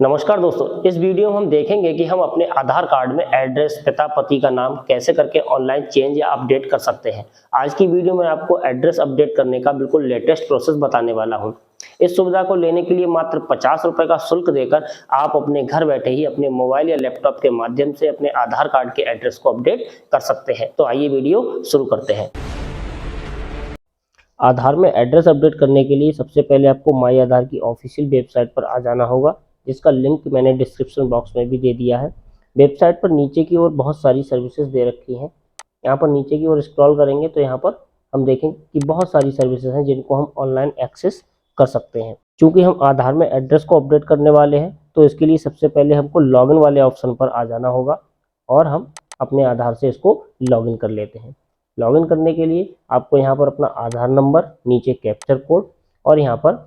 नमस्कार दोस्तों, इस वीडियो में हम देखेंगे कि हम अपने आधार कार्ड में एड्रेस, पिता पति का नाम कैसे करके ऑनलाइन चेंज या अपडेट कर सकते हैं। आज की वीडियो में आपको एड्रेस अपडेट करने का बिल्कुल लेटेस्ट प्रोसेस बताने वाला हूं। इस सुविधा को लेने के लिए मात्र 50 रुपए का शुल्क देकर आप अपने घर बैठे ही अपने मोबाइल या लैपटॉप के माध्यम से अपने आधार कार्ड के एड्रेस को अपडेट कर सकते हैं। तो आइए वीडियो शुरू करते हैं। आधार में एड्रेस अपडेट करने के लिए सबसे पहले आपको माई आधार की ऑफिशियल वेबसाइट पर आ जाना होगा, जिसका लिंक मैंने डिस्क्रिप्शन बॉक्स में भी दे दिया है। वेबसाइट पर नीचे की ओर बहुत सारी सर्विसेज दे रखी हैं। यहाँ पर नीचे की ओर स्क्रॉल करेंगे तो यहाँ पर हम देखेंगे कि बहुत सारी सर्विसेज हैं जिनको हम ऑनलाइन एक्सेस कर सकते हैं। चूँकि हम आधार में एड्रेस को अपडेट करने वाले हैं तो इसके लिए सबसे पहले हमको लॉगिन वाले ऑप्शन पर आ जाना होगा और हम अपने आधार से इसको लॉगिन कर लेते हैं। लॉगिन करने के लिए आपको यहाँ पर अपना आधार नंबर, नीचे कैप्चर कोड और यहाँ पर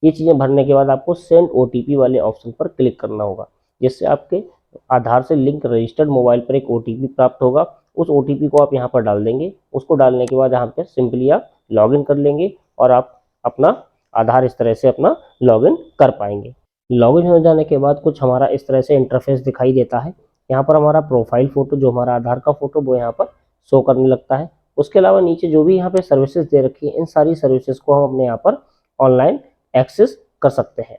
ये चीज़ें भरने के बाद आपको सेंड ओटीपी वाले ऑप्शन पर क्लिक करना होगा, जिससे आपके आधार से लिंक रजिस्टर्ड मोबाइल पर एक ओटीपी प्राप्त होगा। उस ओटीपी को आप यहाँ पर डाल देंगे। उसको डालने के बाद यहाँ पर सिंपली आप लॉगिन कर लेंगे और आप अपना आधार इस तरह से अपना लॉगिन कर पाएंगे। लॉगिन हो जाने के बाद कुछ हमारा इस तरह से इंटरफेस दिखाई देता है। यहाँ पर हमारा प्रोफाइल फ़ोटो, जो हमारा आधार का फ़ोटो, वो यहाँ पर शो करने लगता है। उसके अलावा नीचे जो भी यहाँ पे सर्विसेज दे रखी है, इन सारी सर्विसेज को हम अपने यहाँ पर ऑनलाइन एक्सेस कर सकते हैं।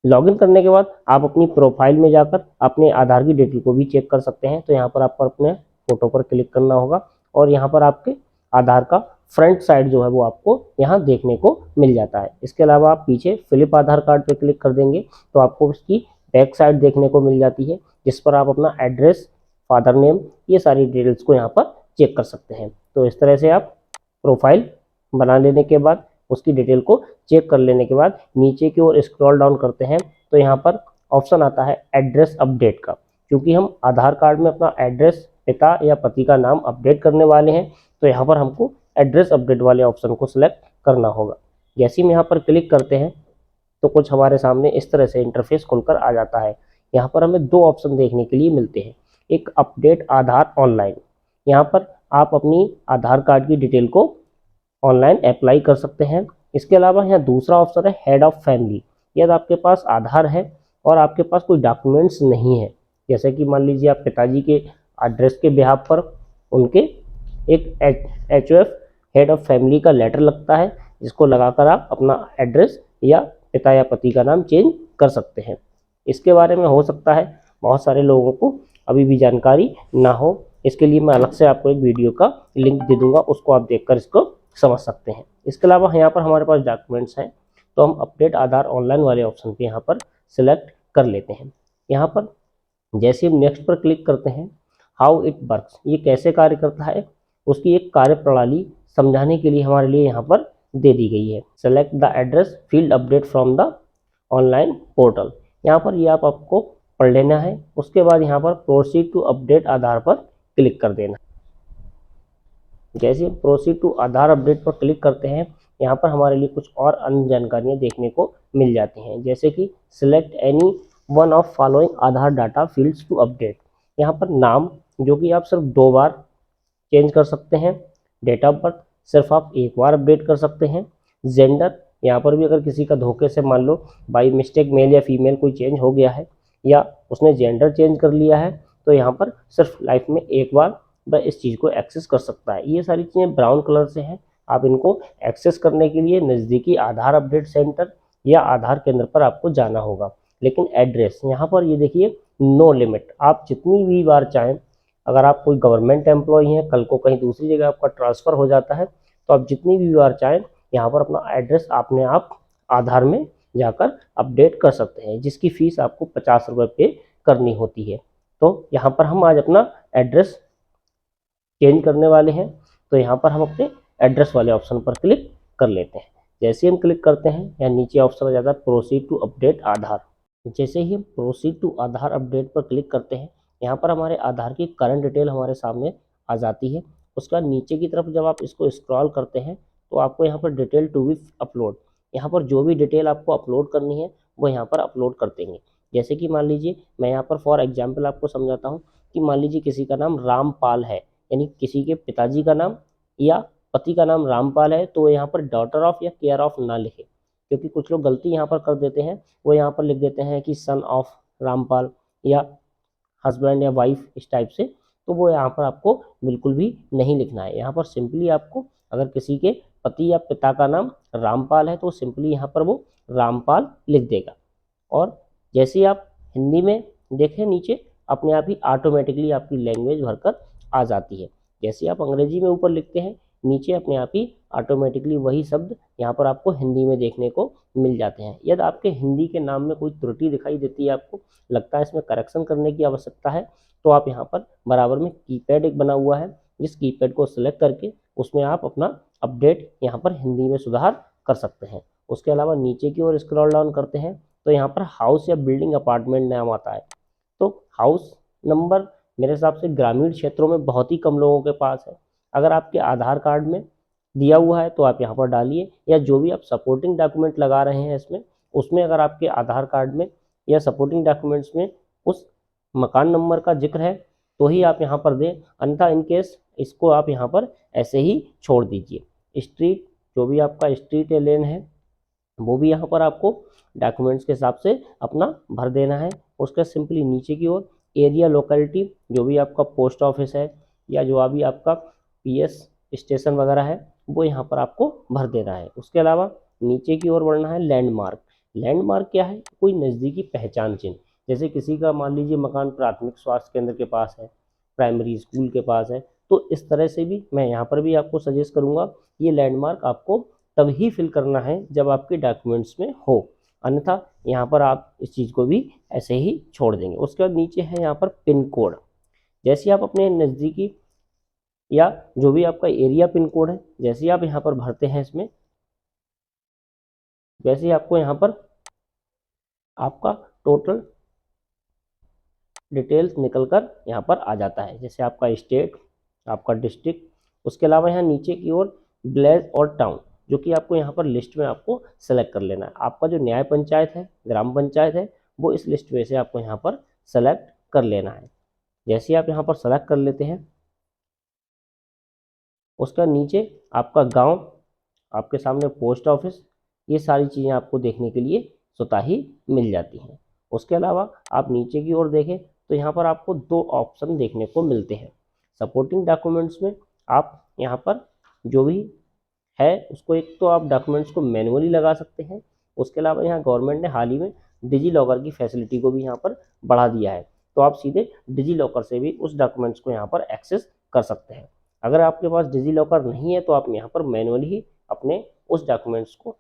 लॉगिन करने के बाद आप अपनी प्रोफाइल में जाकर अपने आधार की डिटेल को भी चेक कर सकते हैं। तो यहाँ पर आपको अपने फोटो पर क्लिक करना होगा और यहाँ पर आपके आधार का फ्रंट साइड जो है वो आपको यहाँ देखने को मिल जाता है। इसके अलावा आप पीछे फ्लिप आधार कार्ड पे क्लिक कर देंगे तो आपको उसकी बैक साइड देखने को मिल जाती है, जिस पर आप अपना एड्रेस, फादर नेम, ये सारी डिटेल्स को यहाँ पर चेक कर सकते हैं। तो इस तरह से आप प्रोफाइल बना लेने के बाद, उसकी डिटेल को चेक कर लेने के बाद नीचे की ओर स्क्रॉल डाउन करते हैं तो यहाँ पर ऑप्शन आता है एड्रेस अपडेट का। क्योंकि हम आधार कार्ड में अपना एड्रेस, पिता या पति का नाम अपडेट करने वाले हैं तो यहाँ पर हमको एड्रेस अपडेट वाले ऑप्शन को सिलेक्ट करना होगा। जैसे ही यहाँ पर क्लिक करते हैं तो कुछ हमारे सामने इस तरह से इंटरफेस खुलकर आ जाता है। यहाँ पर हमें दो ऑप्शन देखने के लिए मिलते हैं। एक अपडेट आधार ऑनलाइन, यहाँ पर आप अपनी आधार कार्ड की डिटेल को ऑनलाइन अप्लाई कर सकते हैं। इसके अलावा यहाँ दूसरा ऑप्शन है हेड ऑफ फैमिली। यदि आपके पास आधार है और आपके पास कोई डॉक्यूमेंट्स नहीं है, जैसे कि मान लीजिए आप पिताजी के एड्रेस के बिहाफ पर उनके एक HOF, हेड ऑफ फैमिली का लेटर लगता है, जिसको लगाकर आप अपना एड्रेस या पिता या पति का नाम चेंज कर सकते हैं। इसके बारे में हो सकता है बहुत सारे लोगों को अभी भी जानकारी ना हो। इसके लिए मैं अलग से आपको एक वीडियो का लिंक दे दूंगा, उसको आप देखकर इसको समझ सकते हैं। इसके अलावा यहाँ पर हमारे पास डॉक्यूमेंट्स हैं तो हम अपडेट आधार ऑनलाइन वाले ऑप्शन पे यहाँ पर सिलेक्ट कर लेते हैं। यहाँ पर जैसे हम नेक्स्ट पर क्लिक करते हैं, हाउ इट वर्क्स, ये कैसे कार्य करता है, उसकी एक कार्य प्रणाली समझाने के लिए हमारे लिए यहाँ पर दे दी गई है। Select the address field update from the online portal, यहाँ पर ये आपको पढ़ लेना है। उसके बाद यहाँ पर प्रोसीड टू अपडेट आधार पर क्लिक कर देना। जैसे प्रोसीड टू आधार अपडेट पर क्लिक करते हैं, यहाँ पर हमारे लिए कुछ और अन्य जानकारियाँ देखने को मिल जाती हैं, जैसे कि select any one of following Aadhaar data fields to update. यहाँ पर नाम, जो कि आप सिर्फ 2 बार चेंज कर सकते हैं। डेट ऑफ बर्थ सिर्फ आप 1 बार अपडेट कर सकते हैं। जेंडर, यहाँ पर भी अगर किसी का धोखे से मान लो बाई मिस्टेक मेल या फीमेल कोई चेंज हो गया है या उसने जेंडर चेंज कर लिया है, तो यहाँ पर सिर्फ लाइफ में 1 बार वह इस चीज़ को एक्सेस कर सकता है। ये सारी चीज़ें ब्राउन कलर से हैं। आप इनको एक्सेस करने के लिए नज़दीकी आधार अपडेट सेंटर या आधार केंद्र पर आपको जाना होगा। लेकिन एड्रेस, यहाँ पर ये देखिए नो लिमिट, आप जितनी भी बार चाहें, अगर आप कोई गवर्नमेंट एम्प्लॉय हैं, कल को कहीं दूसरी जगह आपका ट्रांसफ़र हो जाता है तो आप जितनी भी बार चाहें यहाँ पर अपना एड्रेस अपने आप आधार में जाकर अपडेट कर सकते हैं, जिसकी फ़ीस आपको 50 रुपये पे करनी होती है। तो यहाँ पर हम आज अपना एड्रेस चेंज करने वाले हैं, तो यहाँ पर हम अपने एड्रेस वाले ऑप्शन पर क्लिक कर लेते हैं। जैसे ही हम क्लिक करते हैं, यहाँ नीचे ऑप्शन आ जाता है प्रोसीड टू अपडेट आधार। जैसे ही हम प्रोसीड टू आधार अपडेट पर क्लिक करते हैं, यहाँ पर हमारे आधार की करंट डिटेल हमारे सामने आ जाती है। उसके बाद नीचे की तरफ जब आप इसको स्क्रॉल करते हैं तो आपको यहाँ पर डिटेल टू बी अपलोड, यहाँ पर जो भी डिटेल आपको अपलोड करनी है वो यहाँ पर अपलोड कर देंगे। जैसे कि मान लीजिए मैं यहाँ पर फॉर एग्जाम्पल आपको समझाता हूँ कि मान लीजिए किसी का नाम रामपाल है, यानी किसी के पिताजी का नाम या पति का नाम रामपाल है, तो यहाँ पर डॉटर ऑफ या केयर ऑफ ना लिखे। क्योंकि कुछ लोग गलती यहाँ पर कर देते हैं, वो यहाँ पर लिख देते हैं कि सन ऑफ रामपाल या हस्बैंड या वाइफ इस टाइप से, तो वो यहाँ पर आपको बिल्कुल भी नहीं लिखना है। यहाँ पर सिंपली आपको अगर किसी के पति या पिता का नाम रामपाल है तो सिंपली यहाँ पर वो रामपाल लिख देगा। और जैसे ही आप हिंदी में देखें नीचे अपने आप ही ऑटोमेटिकली आपकी लैंग्वेज भरकर आ जाती है। जैसे आप अंग्रेजी में ऊपर लिखते हैं नीचे अपने आप ही ऑटोमेटिकली वही शब्द यहाँ पर आपको हिंदी में देखने को मिल जाते हैं। यदि आपके हिंदी के नाम में कोई त्रुटि दिखाई देती है, आपको लगता है इसमें करेक्शन करने की आवश्यकता है, तो आप यहाँ पर बराबर में कीपैड एक बना हुआ है, जिस कीपैड को सिलेक्ट करके उसमें आप अपना अपडेट यहाँ पर हिंदी में सुधार कर सकते हैं। उसके अलावा नीचे की ओर स्क्रॉल डाउन करते हैं तो यहाँ पर हाउस या बिल्डिंग अपार्टमेंट नाम आता है। तो हाउस नंबर मेरे हिसाब से ग्रामीण क्षेत्रों में बहुत ही कम लोगों के पास है। अगर आपके आधार कार्ड में दिया हुआ है तो आप यहाँ पर डालिए, या जो भी आप सपोर्टिंग डॉक्यूमेंट लगा रहे हैं इसमें, उसमें अगर आपके आधार कार्ड में या सपोर्टिंग डॉक्यूमेंट्स में उस मकान नंबर का जिक्र है तो ही आप यहाँ पर दें, अन्यथा इन केस इसको आप यहाँ पर ऐसे ही छोड़ दीजिए। स्ट्रीट, जो भी आपका स्ट्रीट या लेन है वो भी यहाँ पर आपको डॉक्यूमेंट्स के हिसाब से अपना भर देना है। उसके सिंपली नीचे की ओर एरिया लोकेलिटी, जो भी आपका पोस्ट ऑफिस है या जो अभी आपका पीएस स्टेशन वगैरह है वो यहाँ पर आपको भर देना है। उसके अलावा नीचे की ओर बढ़ना है लैंडमार्क। लैंडमार्क क्या है? कोई नज़दीकी पहचान चिन्ह, जैसे किसी का मान लीजिए मकान प्राथमिक स्वास्थ्य केंद्र के पास है, प्राइमरी स्कूल के पास है, तो इस तरह से भी मैं यहाँ पर भी आपको सजेस्ट करूँगा ये लैंडमार्क आपको तभी फिल करना है जब आपके डॉक्यूमेंट्स में हो, अन्यथा यहाँ पर आप इस चीज़ को भी ऐसे ही छोड़ देंगे। उसके बाद नीचे है यहाँ पर पिन कोड। जैसे आप अपने नज़दीकी या जो भी आपका एरिया पिन कोड है, जैसे आप यहाँ पर भरते हैं इसमें, वैसे ही आपको यहाँ पर आपका टोटल डिटेल्स निकल कर यहाँ पर आ जाता है, जैसे आपका स्टेट, आपका डिस्ट्रिक्ट। उसके अलावा यहाँ नीचे की ओर विलेज और टाउन, जो कि आपको यहाँ पर लिस्ट में आपको सेलेक्ट कर लेना है। आपका जो न्याय पंचायत है, ग्राम पंचायत है, वो इस लिस्ट में से आपको यहाँ पर सेलेक्ट कर लेना है। जैसे आप यहाँ पर सेलेक्ट कर लेते हैं, उसका नीचे आपका गांव, आपके सामने पोस्ट ऑफिस, ये सारी चीज़ें आपको देखने के लिए स्वतः ही मिल जाती हैं। उसके अलावा आप नीचे की ओर देखें तो यहाँ पर आपको दो ऑप्शन देखने को मिलते हैं। सपोर्टिंग डॉक्यूमेंट्स में आप यहाँ पर जो भी है उसको, एक तो आप डॉक्यूमेंट्स को मैनुअली लगा सकते हैं। उसके अलावा यहाँ गवर्नमेंट ने हाल ही में डिजी लॉकर की फैसिलिटी को भी यहाँ पर बढ़ा दिया है, तो आप सीधे डिजी लॉकर से भी उस डॉक्यूमेंट्स को यहाँ पर एक्सेस कर सकते हैं। अगर आपके पास डिजी लॉकर नहीं है तो आप यहाँ पर मैनुअली ही अपने उस डॉक्यूमेंट्स को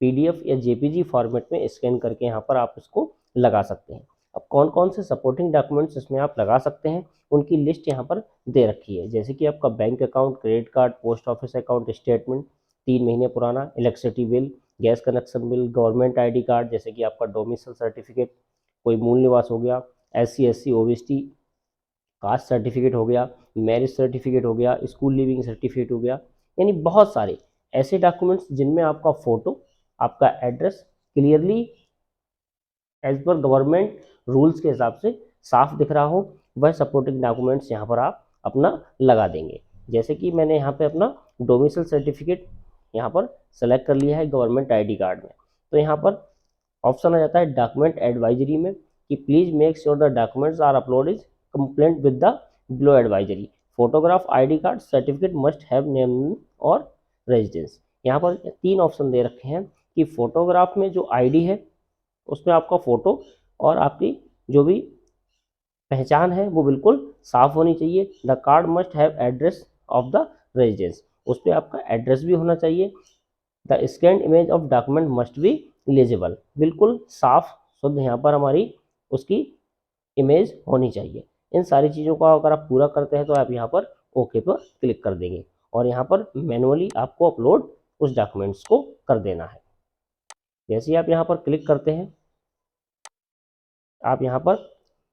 पीडीएफ या जेपीजी फॉर्मेट में स्कैन करके यहाँ पर आप इसको लगा सकते हैं। अब कौन कौन से सपोर्टिंग डॉक्यूमेंट्स इसमें आप लगा सकते हैं उनकी लिस्ट यहाँ पर दे रखी है, जैसे कि आपका bank account, credit card, post office account statement 3 महीने पुराना, electricity bill, gas connection bill, government ID card, जैसे कि आपका डोमिसाइल सर्टिफिकेट, कोई मूल निवास हो गया, SC SC OBC caste certificate हो गया, मैरिज सर्टिफिकेट हो गया, स्कूल लिविंग सर्टिफिकेट हो गया, यानी बहुत सारे ऐसे डॉक्यूमेंट्स जिनमें आपका फोटो, आपका address clearly as per government rules के हिसाब से साफ दिख रहा हो, वह सपोर्टिंग डॉक्यूमेंट्स यहाँ पर आप अपना लगा देंगे। जैसे कि मैंने यहाँ पे अपना डोमिसाइल सर्टिफिकेट यहाँ पर सेलेक्ट कर लिया है गवर्नमेंट आईडी कार्ड में, तो यहाँ पर ऑप्शन आ जाता है डॉक्यूमेंट एडवाइजरी में कि please make sure the documents are upload is compliant with the below advisory, photograph ID card certificate must have name और रेजिडेंस। यहाँ पर 3 ऑप्शन दे रखे हैं कि फोटोग्राफ में जो आईडी है उसमें आपका फ़ोटो और आपकी जो भी पहचान है वो बिल्कुल साफ होनी चाहिए। The card must have address of the residence, उस पर आपका एड्रेस भी होना चाहिए। The scan image of document must be eligible, बिल्कुल साफ शुद्ध यहाँ पर हमारी उसकी इमेज होनी चाहिए। इन सारी चीज़ों को अगर आप पूरा करते हैं तो आप यहाँ पर ओके पर क्लिक कर देंगे और यहाँ पर मैनुअली आपको अपलोड उस डॉक्यूमेंट्स को कर देना है। जैसे ही आप यहाँ पर क्लिक करते हैं, आप यहाँ पर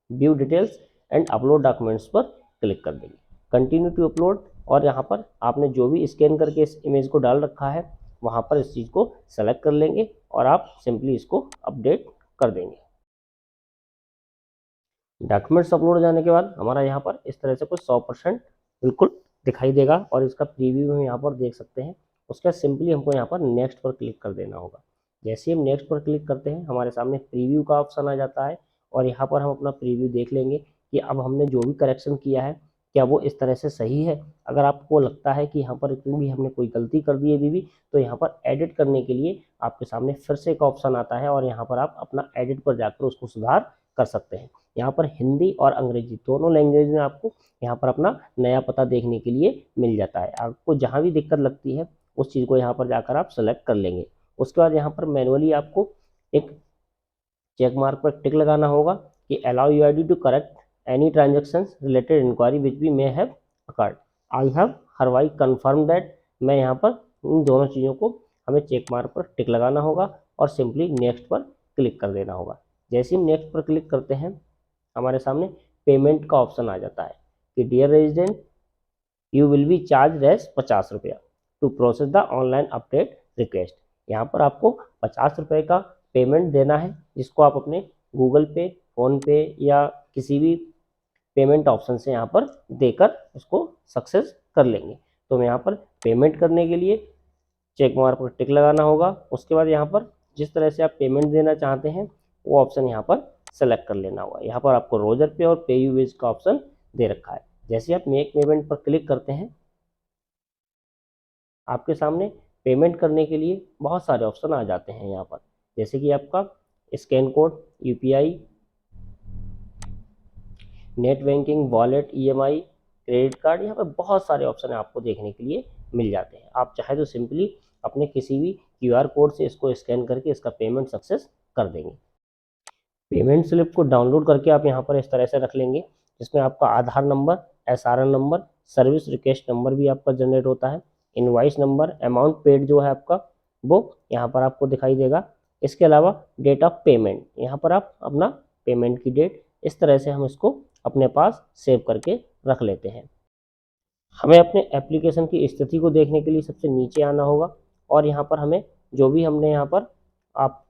view details and upload documents पर क्लिक कर देंगे, कंटिन्यू टू अपलोड, और यहाँ पर आपने जो भी स्कैन करके इस इमेज को डाल रखा है वहाँ पर इस चीज़ को सेलेक्ट कर लेंगे और आप सिंपली इसको अपडेट कर देंगे। डॉक्यूमेंट्स अपलोड हो जाने के बाद हमारा यहाँ पर इस तरह से कुछ 100% बिल्कुल दिखाई देगा और इसका प्रीव्यू हम यहाँ पर देख सकते हैं। उसके बाद सिंपली हमको यहाँ पर नेक्स्ट पर क्लिक कर देना होगा। जैसे हम नेक्स्ट पर क्लिक करते हैं हमारे सामने प्रीव्यू का ऑप्शन आ जाता है और यहाँ पर हम अपना प्रीव्यू देख लेंगे कि अब हमने जो भी करेक्शन किया है क्या वो इस तरह से सही है। अगर आपको लगता है कि यहाँ पर इतनी भी हमने कोई गलती कर दी है अभी भी, तो यहाँ पर एडिट करने के लिए आपके सामने फिर से एक ऑप्शन आता है और यहाँ पर आप अपना एडिट पर जाकर उसको सुधार कर सकते हैं। यहाँ पर हिंदी और अंग्रेजी दोनों लैंग्वेज में आपको यहाँ पर अपना नया पता देखने के लिए मिल जाता है। आपको जहाँ भी दिक्कत लगती है उस चीज़ को यहाँ पर जाकर आप सेलेक्ट कर लेंगे। उसके बाद यहाँ पर मैनुअली आपको एक चेक मार्क पर टिक लगाना होगा कि allow UID to correct any transactions related inquiry which be may have occurred. I have hereby confirm that. मैं यहाँ पर इन दोनों चीज़ों को हमें चेक मार्क पर टिक लगाना होगा और सिंपली नेक्स्ट पर क्लिक कर देना होगा। जैसे ही नेक्स्ट पर क्लिक करते हैं हमारे सामने पेमेंट का ऑप्शन आ जाता है कि dear resident you will be charge as 50 रुपया to process the online update request. यहाँ पर आपको 50 रुपये का पेमेंट देना है जिसको आप अपने गूगल पे, फ़ोन पे या किसी भी पेमेंट ऑप्शन से यहाँ पर देकर उसको सक्सेस कर लेंगे। तो मैं यहाँ पर पेमेंट करने के लिए चेक मार्क पर टिक लगाना होगा। उसके बाद यहाँ पर जिस तरह से आप पेमेंट देना चाहते हैं वो ऑप्शन यहाँ पर सेलेक्ट कर लेना होगा। यहाँ पर आपको रोजर पे और पे यू विज का ऑप्शन दे रखा है। जैसे आप मेक पेमेंट पर क्लिक करते हैं आपके सामने पेमेंट करने के लिए बहुत सारे ऑप्शन आ जाते हैं यहाँ पर, जैसे कि आपका scan code, UPI, net banking, wallet, EMI, credit card. यहाँ पर बहुत सारे ऑप्शन आपको देखने के लिए मिल जाते हैं। आप चाहे तो सिंपली अपने किसी भी क्यूआर कोड से इसको स्कैन करके इसका पेमेंट सक्सेस कर देंगे। पेमेंट स्लिप को डाउनलोड करके आप यहाँ पर इस तरह से रख लेंगे जिसमें आपका Aadhaar number, SRN number, service request number भी आपका जनरेट होता है, इनवाइस नंबर, अमाउंट पेड जो है आपका वो यहाँ पर आपको दिखाई देगा। इसके अलावा डेट ऑफ पेमेंट, यहाँ पर आप अपना पेमेंट की डेट इस तरह से हम इसको अपने पास सेव करके रख लेते हैं। हमें अपने एप्लीकेशन की स्थिति को देखने के लिए सबसे नीचे आना होगा और यहाँ पर हमें जो भी हमने यहाँ पर आप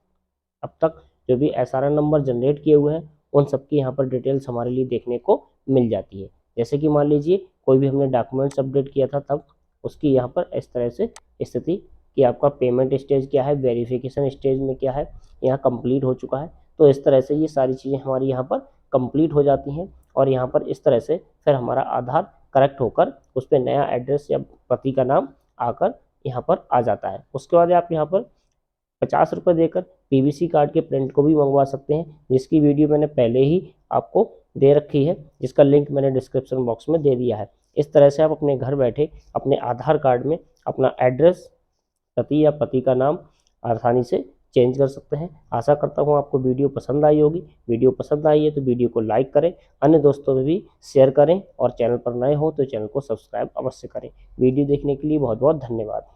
अब तक जो भी एसआरएन नंबर जनरेट किए हुए हैं उन सब की यहाँ पर डिटेल्स हमारे लिए देखने को मिल जाती है। जैसे कि मान लीजिए कोई भी हमने डॉक्यूमेंट्स अपडेट किया था तब उसकी यहाँ पर इस तरह से स्थिति कि आपका पेमेंट स्टेज क्या है, वेरिफिकेशन स्टेज में क्या है, यहाँ कंप्लीट हो चुका है। तो इस तरह से ये सारी चीज़ें हमारी यहाँ पर कंप्लीट हो जाती हैं और यहाँ पर इस तरह से फिर हमारा आधार करेक्ट होकर उस पर नया एड्रेस या पति का नाम आकर यहाँ पर आ जाता है। उसके बाद आप यहाँ पर 50 रुपये देकर पीवीसी कार्ड के प्रिंट को भी मंगवा सकते हैं, जिसकी वीडियो मैंने पहले ही आपको दे रखी है, जिसका लिंक मैंने डिस्क्रिप्शन बॉक्स में दे दिया है। इस तरह से आप अपने घर बैठे अपने आधार कार्ड में अपना एड्रेस, पति या पति का नाम आसानी से चेंज कर सकते हैं। आशा करता हूँ आपको वीडियो पसंद आई होगी। वीडियो पसंद आई है तो वीडियो को लाइक करें, अन्य दोस्तों में भी शेयर करें और चैनल पर नए हो तो चैनल को सब्सक्राइब अवश्य करें। वीडियो देखने के लिए बहुत बहुत धन्यवाद।